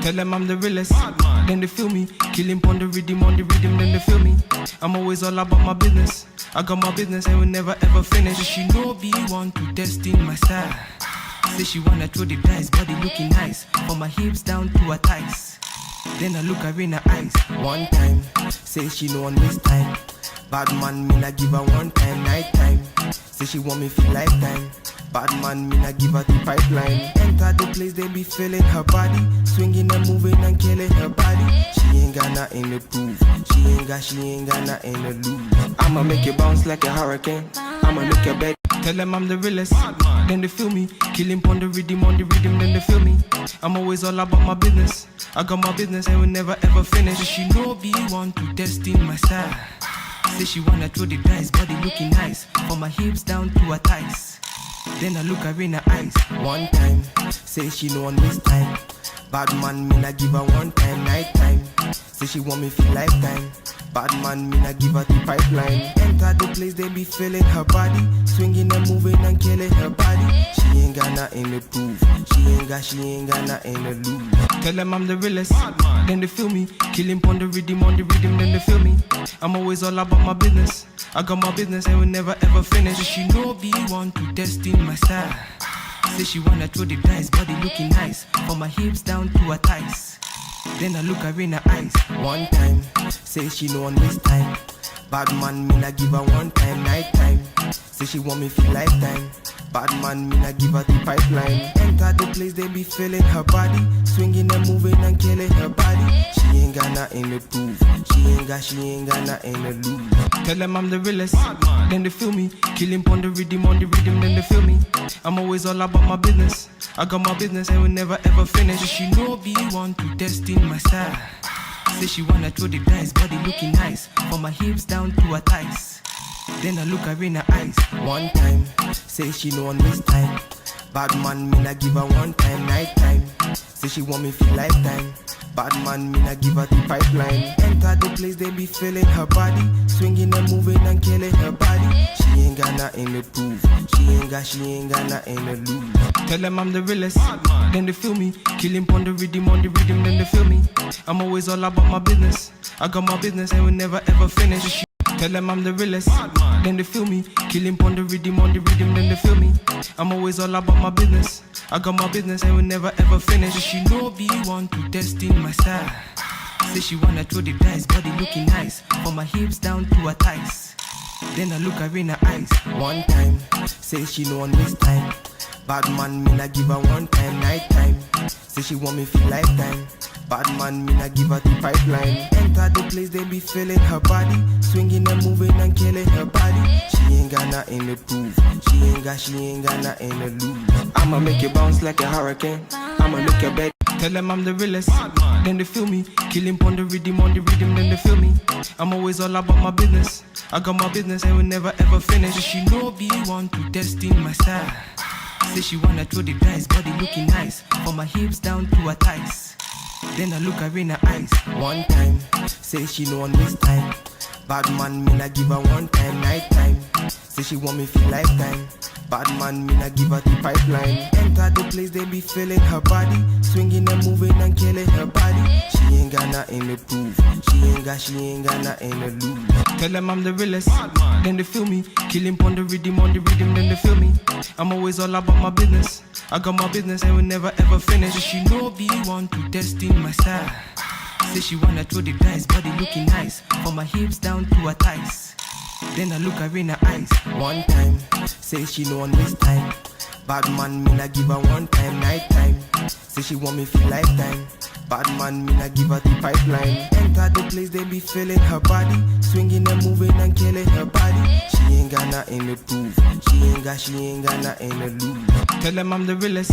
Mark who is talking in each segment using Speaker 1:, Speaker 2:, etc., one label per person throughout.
Speaker 1: Tell them I'm the realest, then they feel me. Killing on the rhythm, then they feel me. I'm always all about my business. I got my business and will never ever finish. She know be want to test in my style. Say she wanna throw the dice, body looking nice. From my hips down to her thighs. Then I look her in her eyes. One time, say she know on this time. Bad man, me not give her one time, night time. Say she want me for lifetime. Bad man, me not give her the pipeline. Enter the place, they be feeling her body. Swinging and moving and killing her body. She ain't got nothing to prove. She ain't got nothing to lose. I'ma make it bounce like a hurricane. I'ma make your bed. Tell them I'm the realest, then they feel me. Killing on the rhythm, then they feel me. I'm always all about my business. I got my business and will never ever finish. She know be want to test in my style. Say she wanna throw the dice, body looking nice. From my hips down to her thighs. Then I look her in her eyes. One time, say she know on this time. Bad man, me not give her one time, night time. Say she want me for lifetime. Bad man, me not give her the pipeline. Enter the place, they be feeling her body. Swinging and moving and killing her body. She ain't got nothing to prove. She ain't got nothing to lose. Tell them I'm the realest, then they feel me. Killing on the rhythm, then they feel me. I'm always all about my business. I got my business and will never ever finish. She know be want to test in my style. Say she wanna throw the dice, body looking nice. From my hips down to her thighs. Then I look her in her eyes. One time, say she know on this time. Bad man, me not give her one time, night time. Say she want me for lifetime. Bad man, me not give her the pipeline. Enter the place, they be feeling her body. Swinging and moving and killing her body. She ain't got nothing to prove. She ain't got nothing to lose. Tell them I'm the realest, then they feel me. Killing on the rhythm, then they feel me. I'm always all about my business. I got my business and will never ever finish. She know be want to test in my style. Say she wanna throw the dice, body looking nice. From my hips down to her thighs. Then I look her in her eyes. One time, say she know on this time. Bad man, me not give her one time, night time. Say she want me for lifetime. Bad man, me not give her the pipeline. Enter the place, they be feeling her body. Swinging and moving and killing her body. She ain't got nothing to prove. She ain't got nothing to lose. Tell them I'm the realest, then they feel me. Killing on the rhythm, then they feel me. I'm always all about my business. I got my business and will never ever finish. Tell them I'm the realest, then they feel me. Killing on the rhythm, then they feel me. I'm always all about my business. I got my business and will never ever finish. She know be want to test in my style. Say she wanna throw the dice, body looking nice. From my hips down to her thighs. Then I look her in her eyes. One time, say she know on this time. Bad man, me not give her one time, night time. Say she want me for lifetime. Bad man, me not give her the pipeline. Enter the place, they be feeling her body. Swinging and moving and killing her body. She ain't got nothing to prove. She ain't got nothing to lose. I'ma make it bounce like a hurricane. I'ma make your bed. Tell them I'm the realest, then they feel me. Killing on the rhythm, then they feel me. I'm always all about my business. I got my business and will never ever finish. She know be want to test in my style. Say she wanna throw the dice, body looking nice. From my hips down to her thighs. Then I look her in her eyes. One time, say she know on this time. Bad man, me not give her one time, night time. Say she want me for lifetime. Bad man, me not give her the pipeline. Enter the place, they be feeling her body. Swinging and moving and killing her body. She ain't got nothing to prove. She ain't got nothing to lose. Tell them I'm the realest, then they feel me. Killing on the rhythm, then they feel me. I'm always all about my business. I got my business and will never ever finish. She know be want to test in my style. Say she wanna throw the dice, body looking nice. From my hips down to her thighs. Then I look her in her eyes. One time, say she know on this time. Bad man, me not give her one time, night time. Say she want me for lifetime. Bad man, me not give her the pipeline. Enter the place, they be feeling her body. Swinging and moving and killing her body. She ain't got nothing to prove. She ain't got nothing to lose. Tell them I'm the realest,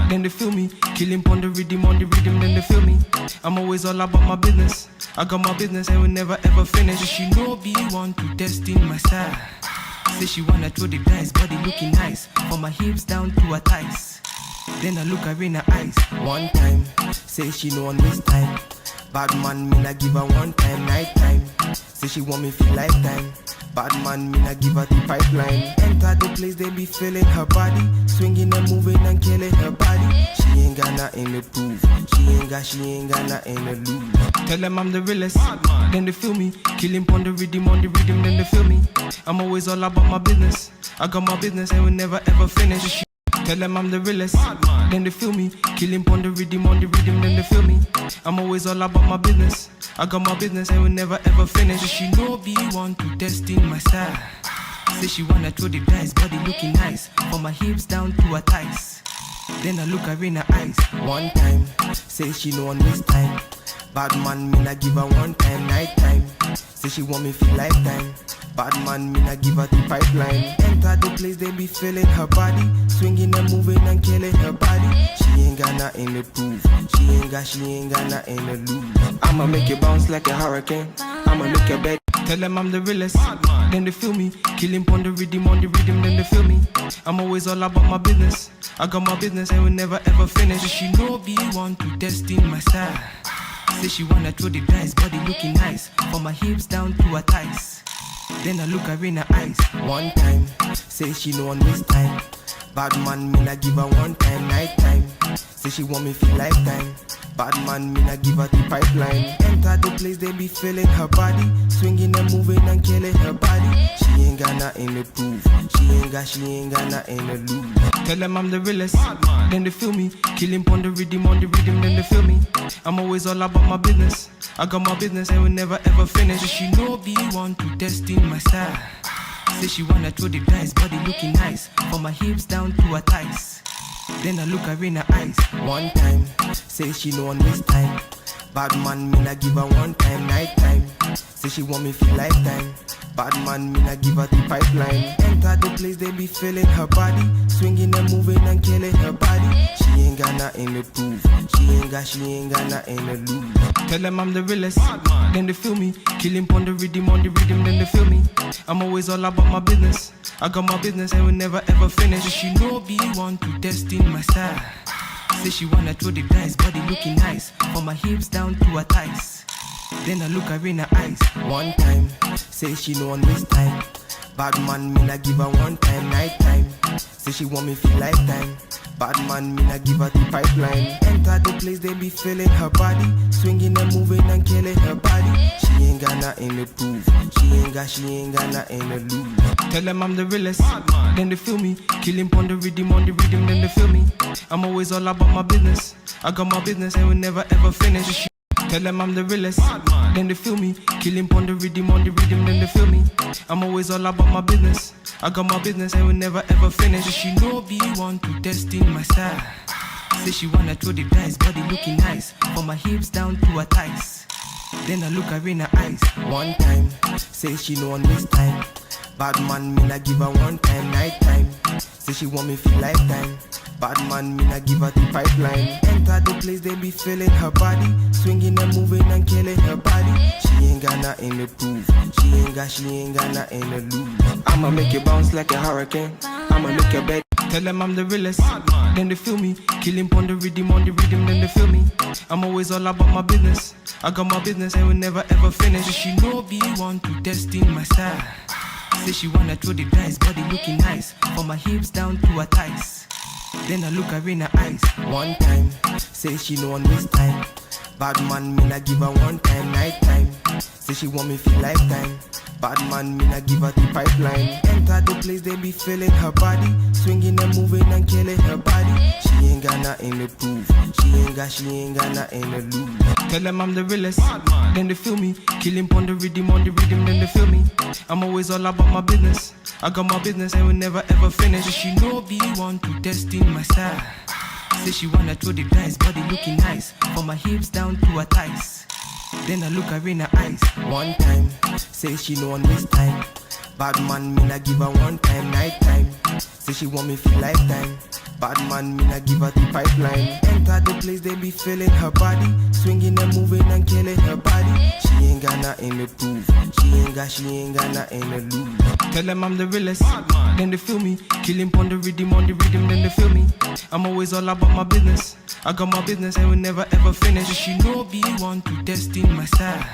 Speaker 1: then they feel me. Killing on the rhythm, then they feel me. I'm always all about my business. I got my business and will never ever finish. She know be want to test in my style. Say she wanna throw the dice, body looking nice. From my hips down to her thighs. Then I look her in her eyes. One time, say she know on this time. Bad man, me not give her one time, night time. Say she want me for lifetime. Bad man, me not give her the pipeline. Enter the place, they be feeling her body, swinging and moving and killing her body. She ain't got nothing to prove. She ain't got nothing to lose. Tell them I'm the realest, then they feel me. Killing on the rhythm, then they feel me. I'm always all about my business. I got my business and will never ever finish. Tell them I'm the realest, then they feel me. Killing on the rhythm, then they feel me. I'm always all about my business. I got my business and will never ever finish. She know be want to test in my style. Say she wanna throw the dice, body looking nice, from my hips down to her thighs. Then I look her in her eyes. One time, say she no one waste time. Bad man, me not give her one time, night time. Say she want me feel lifetime. Bad man, me not give her the pipeline. Enter the place, they be feeling her body, swinging and moving and killing her body. She ain't got nothing to prove. She ain't got nothing to lose. I'ma make you bounce like a hurricane. I'ma make your bed. Tell them I'm the realest, then they feel me. Killing on the rhythm, then they feel me. I'm always all about my business. I got my business and will never ever finish. She know be want to test in my style. Say she wanna throw the dice, body looking nice, from my hips down to her thighs. Then I look her in her eyes. One time, say she no one waste time. Bad man, me not give her one time, night time. Say she want me feel lifetime. Bad man, me not give her the pipeline. Enter the place, they be feeling her body, swinging and moving and killing her body. She ain't got nothing to prove. She ain't got nothing to lose. Tell them I'm the realest, then they feel me. Killing on the rhythm, then they feel me. I'm always all about my business. I got my business and will never ever finish. She know be want to test in my style. Say she wanna throw the dice, body looking nice, from my hips down to her thighs. Then I look her in her eyes. One time, say she no one waste time. Bad man, me not give her one time, night time. Say she want me feel lifetime. Bad man, me not give her the pipeline. Enter the place, they be feeling her body, swinging and moving and killing her body. She ain't got nothing to prove. She ain't got nothing to lose. Tell them I'm the realest, then they feel me. Killing on the rhythm, then they feel me. I'm always all about my business. I got my business and will never ever finish. She know be want to test in my style. Say she wanna throw the dice, body looking nice, from my hips down to her thighs. Then I look her in her eyes. One time, say she no one waste time. Bad man, me not give her one time, night time. Say she want me feel lifetime. Bad man, me not give her the pipeline. Enter the place, they be feeling her body, swinging and moving and killing her body. She ain't got nothing to prove. She ain't got nothing to lose. Tell them I'm the realest, then they feel me. Killing on the rhythm, then they feel me. I'm always all about my business. I got my business and will never ever finish. Tell them I'm the realest, then they feel me. Killing on the rhythm, then they feel me. I'm always all about my business. I got my business and will never ever finish. She know be want to test in my style. Say she wanna throw the dice, body looking nice, from my hips down to her thighs. Then I look her in her eyes. One time, say she no one waste time. Bad man, me not give her one time, night time. Say she want me feel lifetime. Bad man, me not give her the pipeline. Enter the place, they be feeling her body, swinging and moving and killing her body. She ain't got nothing to prove. She ain't got nothing to lose. I'ma make you bounce like a hurricane. I'ma make your bed. Tell them I'm the realest, then they feel me. Killing on the rhythm, then they feel me. I'm always all about my business. I got my business and will never ever finish. She know be want to test in my style. Say she wanna throw the dice, body looking nice, from my hips down to her thighs. Then I look her in her eyes. One time, say she no one waste time. Bad man, me not give her one time, night time. Say she want me feel lifetime. Bad man, me not give her the pipeline. Enter the place, they be feeling her body, swinging and moving and killing her body. She ain't got nothing to prove. She ain't got nothing to lose. Tell them I'm the realest, then they feel me. Killing on the rhythm, then they feel me. I'm always all about my business. I got my business and will never ever finish. She know be want to test in my style. Say she wanna throw the dice, body looking nice, from my hips down to her thighs. Then I look her in her eyes. One time, say she no one waste time. Bad man, me not give her one time, night time. Say she want me feel lifetime. Bad man, me not give her the pipeline. Enter the place, they be feeling her body, swinging and moving and killing her body. She ain't got nothing to prove. She ain't got nothing to lose. Tell them I'm the realest, then they feel me. Killing on the rhythm, then they feel me. I'm always all about my business. I got my business and will never ever finish. She know be want to test in my style.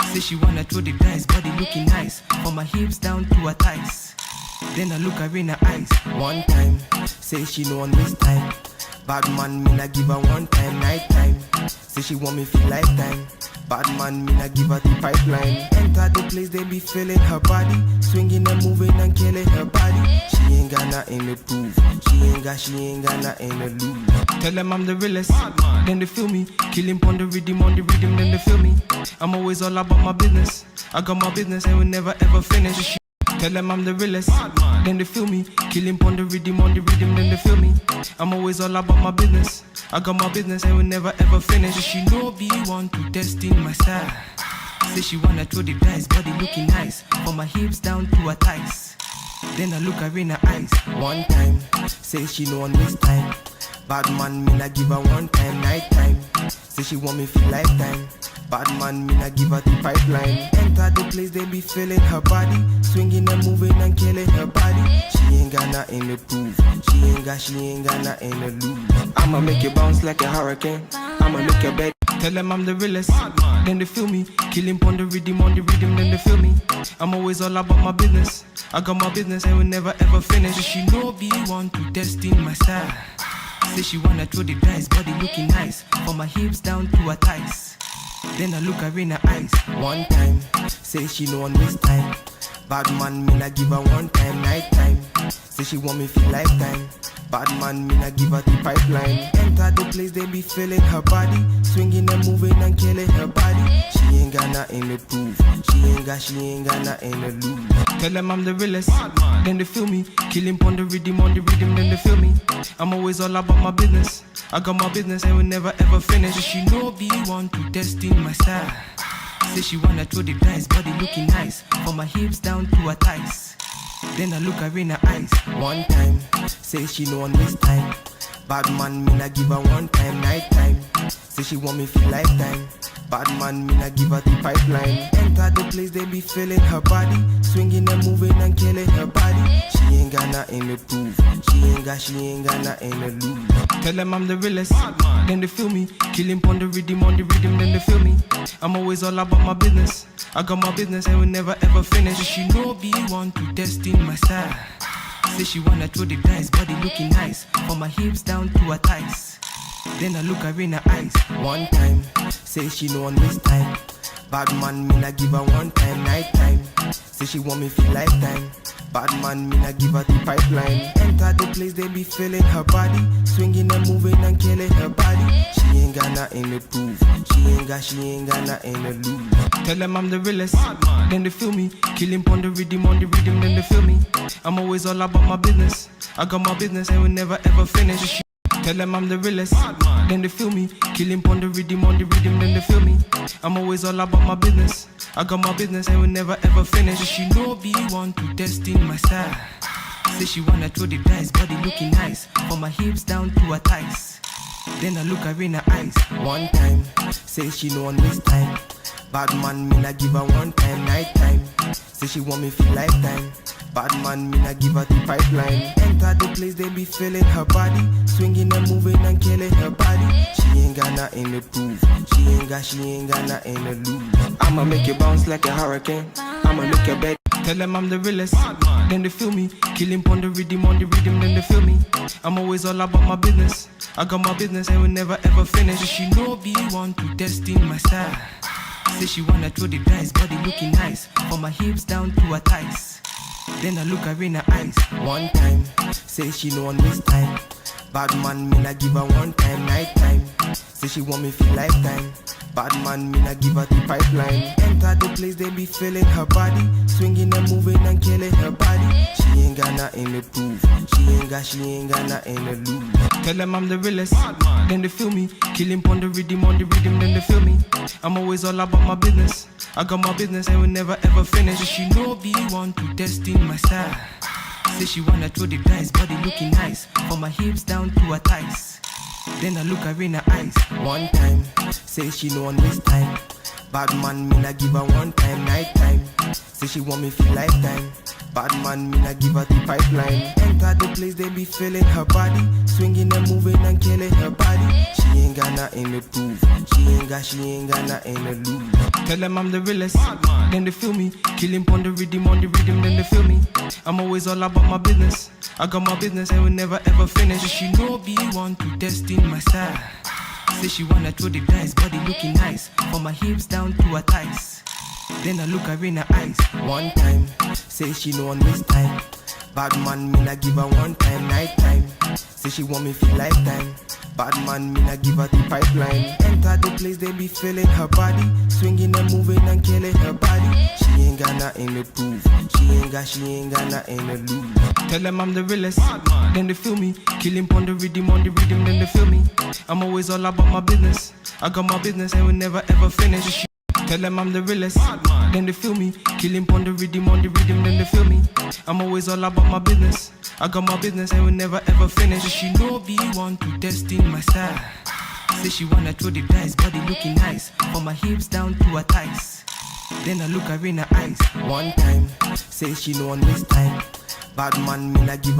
Speaker 1: Say she wanna throw the dice, body looking nice, from my hips down to her thighs. Then I look her in her eyes. One time, say she no one waste time. Bad man, me not give her one time, night time. Say she want me for lifetime. Bad man, me not give her the pipeline. Enter the place, they be feeling her body, swinging and moving and killing her body. She ain't got nothing to prove. She ain't got nothing to lose. Tell them I'm the realest, then they feel me. Killing on the rhythm, then they feel me. I'm always all about my business. I got my business and will never ever finish. Tell them I'm the realest, then they feel me. Killing on the rhythm, then they feel me. I'm always all about my business. I got my business and will never ever finish. She know be one to test in my style. Say she wanna throw the dice, body looking nice, from my hips down to her thighs. Then I look her in her eyes. One time, say she no one waste time. Bad man, me not give her one time, night time. Say she want me for lifetime. Bad man, me not give her the pipeline. Enter the place, they be feeling her body, swinging and moving and killing her body. She ain't got nothing to prove. She ain't got nothing to lose. I'ma make you bounce like a hurricane. I'ma make your bed. Tell them I'm the realest, then they feel me. Killing on the rhythm, then they feel me. I'm always all about my business. I got my business and will never ever finish. She know be one to test in my style. Say she wanna throw the dice, body looking nice, from my hips down to her thighs. Then I look her in her eyes. One time, say she no one waste time. Bad man, me not give her one time, night time. Say she want me for lifetime. Bad man, me not give her the pipeline. Enter the place, they be feeling her body, swinging and moving and killing her body. She ain't got nothing to prove. She ain't got nothing to lose. Tell them I'm the realest, then they feel me. Killing on the rhythm, then they feel me. I'm always all about my business. I got my business and will never ever finish. She know be one to test in my style. Say she wanna throw the dice, body looking nice, from my hips down to her thighs. Then I look her in her eyes. One time, say she no one waste time. Bad man, me not give her one time, night time. Say she want me for lifetime. Bad man, me not give her the pipeline. Enter the place, they be feeling her body, swinging and moving and killing her body. She ain't got nothing to prove. She ain't got nothing to lose. Tell them I'm the realest, then they feel me. Killing on the rhythm, then they feel me. I'm always all about my business. I got my business and will never ever finish. She know be one to test in my style. Say she wanna throw the dice, body looking nice, from my hips down to her thighs. Then I look her in her eyes. One time, say she no one waste time. Bad man, me not give her one time, night time. Say she want me for lifetime. Bad man, me not give her the pipeline. Enter the place, they be feeling her body, swinging and moving and killing her body. She ain't got nothing to prove. She ain't got nothing to lose. Tell them I'm the realest, then they feel me. Killing on the rhythm, then they feel me. I'm always all about my business. I got my business and will never ever finish. Tell them I'm the realest, then they feel me. Killing on the rhythm, then they feel me. I'm always all about my business. I got my business and will never ever finish. She know be one to test in my style. Say she wanna throw the dice, body looking nice, from my hips down to her thighs. Then I look her in her eyes. One time, say she no one waste time. Bad man, me not give her one time, night time. Say she want me for lifetime. Bad man, me not give her the pipeline. Enter the place, they be feeling her body, swinging and moving and killing her body. She ain't got nothing to prove. She ain't got nothing to lose. I'ma make you bounce like a hurricane. I'ma make your bed. Tell them I'm the realest, then they feel me. Killing on the rhythm, then they feel me. I'm always all about my business. I got my business and will never ever finish. She know be one to test in my style. Say she wanna throw the dice, body looking nice, from my hips down to her thighs. Then I look her in her eyes. One time, say she no one waste time. Bad man, me not give her one time, night time. Say she want me for lifetime. Bad man, me not give her the pipeline. Enter the place, they be feeling her body, swinging and moving and killing her body. She ain't got nothing to prove. She ain't got nothing to lose. Tell them I'm the realest, then they feel me. Killing on the rhythm, then they feel me. I'm always all about my business. I got my business and will never ever finish. She know be one to test in my style. Say she wanna throw the dice, body looking nice, from my hips down to her thighs. Then I look her in her eyes. One time, say she no one waste time. Bad man, me na give her one time, night time. Say she want me for lifetime. Bad man, me na give her the pipeline. Enter the place, they be feeling her body, swinging and moving and killing her body. She ain't got nothing to prove. She ain't got nothing to lose. Tell them I'm the realest, then they feel me. Killing on the rhythm, then they feel me. I'm always all about my business. I got my business and will never ever finish. She know be one to test in my style. Say she wanna throw the dice, body looking nice, from my hips down to her thighs. Then I look her in her eyes, one time. Say she know on this time. Bad man, me na give her one time, night time. Say she want me for lifetime. Bad man, me na give her the pipeline. Enter the place, they be feeling her body, swinging and moving and killing her body. She ain't got nothing to prove. She ain't got nothing to lose. Tell them I'm the realest, then they feel me. Killing on the rhythm, then they feel me. I'm always all about my business. I got my business and will never ever finish. Tell them I'm the realest, then they feel me. Killing on the rhythm, then they feel me. I'm always all about my business. I got my business and will never ever finish. She know be one to test in my style. Say she wanna throw the dice, body looking nice, from my hips down to her thighs. Then I look her in her eyes, one time. Say she know on this time. Bad man, me na give her